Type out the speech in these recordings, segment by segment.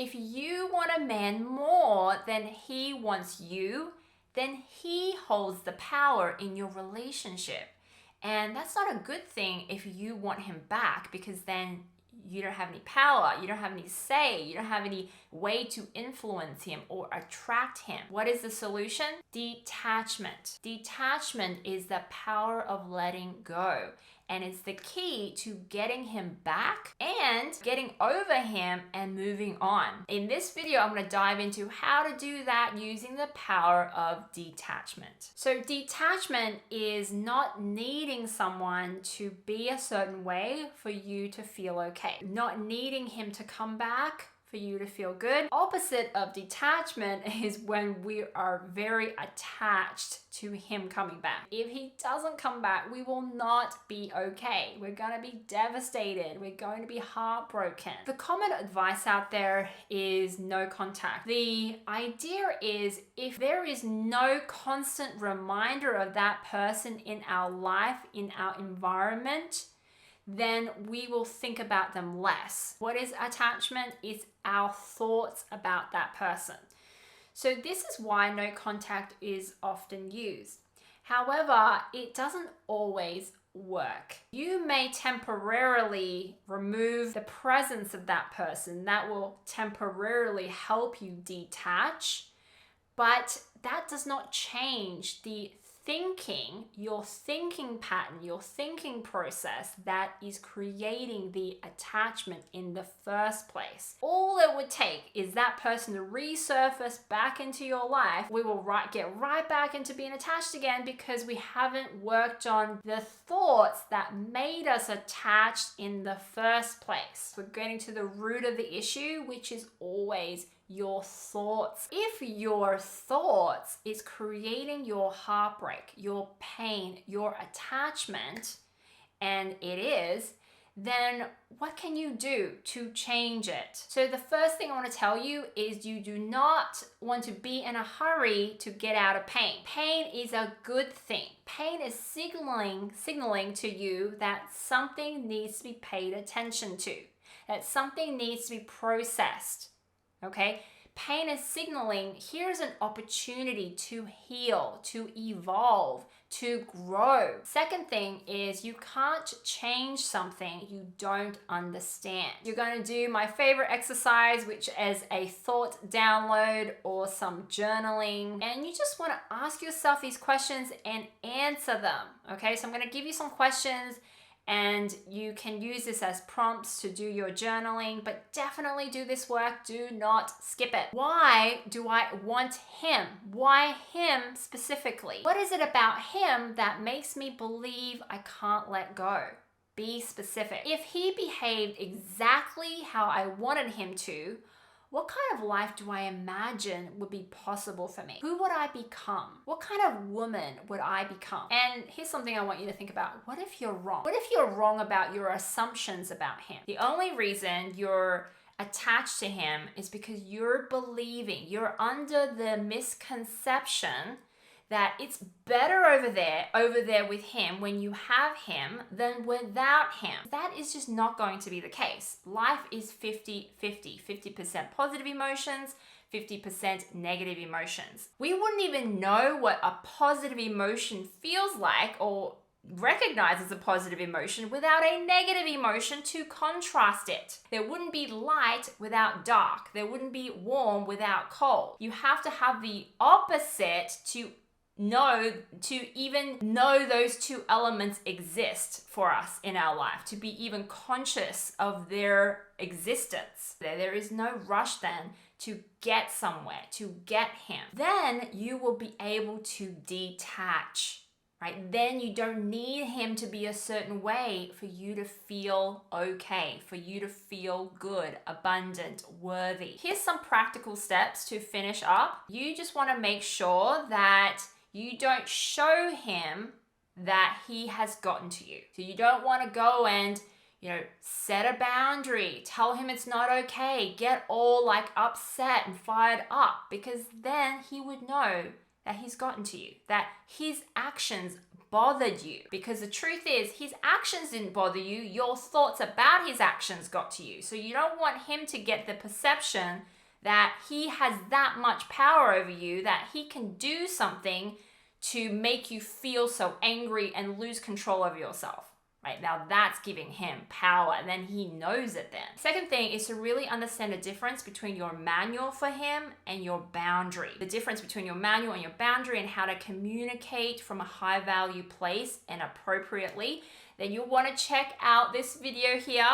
if you want a man more than he wants you, then he holds the power in your relationship. And that's not a good thing if you want him back, because then you don't have any power, you don't have any say, you don't have any way to influence him or attract him. What is the solution? Detachment. Detachment is the power of letting go. And it's the key to getting him back and getting over him and moving on. In this video, I'm going to dive into how to do that using the power of detachment. So detachment is not needing someone to be a certain way for you to feel okay. Not needing him to come back for you to feel good. Opposite of detachment is when we are very attached to him coming back. If he doesn't come back, we will not be okay. We're going to be devastated. We're going to be heartbroken. The common advice out there is no contact. The idea is if there is no constant reminder of that person in our life, in our environment, then we will think about them less. What is attachment? It's our thoughts about that person. So this is why no contact is often used. However, it doesn't always work. You may temporarily remove the presence of that person. That will temporarily help you detach, but that does not change the thinking, your thinking pattern, your thinking process that is creating the attachment in the first place. All it would take is that person to resurface back into your life. We will get right back into being attached again because we haven't worked on the thoughts that made us attached in the first place. We're getting to the root of the issue, which is always your thoughts. If your thoughts is creating your heartbreak, your pain, your attachment, and it is, then what can you do to change it? So the first thing I want to tell you is you do not want to be in a hurry to get out of pain. Pain is a good thing. Pain is signaling to you that something needs to be paid attention to, that something needs to be processed. Okay, pain is signaling here's an opportunity to heal, to evolve, to grow. Second thing is you can't change something you don't understand. You're going to do my favorite exercise, which is a thought download or some journaling. And you just want to ask yourself these questions and answer them. Okay, so I'm going to give you some questions, and you can use this as prompts to do your journaling, but definitely do this work. Do not skip it. Why do I want him? Why him specifically? What is it about him that makes me believe I can't let go? Be specific. If he behaved exactly how I wanted him to, what kind of life do I imagine would be possible for me? Who would I become? What kind of woman would I become? And here's something I want you to think about. What if you're wrong? What if you're wrong about your assumptions about him? The only reason you're attached to him is because you're under the misconception that it's better over there with him when you have him than without him. That is just not going to be the case. Life is 50-50, 50% positive emotions, 50% negative emotions. We wouldn't even know what a positive emotion feels like or recognize as a positive emotion without a negative emotion to contrast it. There wouldn't be light without dark. There wouldn't be warm without cold. You have to have the opposite to even know those two elements exist for us in our life, to be even conscious of their existence. There is no rush then to get somewhere, to get him. Then you will be able to detach, right? Then you don't need him to be a certain way for you to feel okay, for you to feel good, abundant, worthy. Here's some practical steps to finish up. You just want to make sure that you don't show him that he has gotten to you. So you don't want to go and, set a boundary, tell him it's not okay, get all upset and fired up, because then he would know that he's gotten to you, that his actions bothered you. Because the truth is, his actions didn't bother you, your thoughts about his actions got to you. So you don't want him to get the perception that he has that much power over you, that he can do something to make you feel so angry and lose control over yourself. Right, now that's giving him power, and then he knows it then. Second thing is to really understand the difference between your manual for him and your boundary. The difference between your manual and your boundary, and how to communicate from a high value place and appropriately. Then you'll want to check out this video here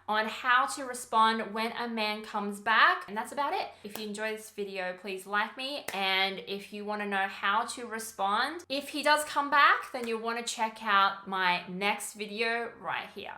on how to respond when a man comes back. And that's about it. If you enjoy this video, please like me. And if you want to know how to respond if he does come back, then you'll want to check out my next video right here.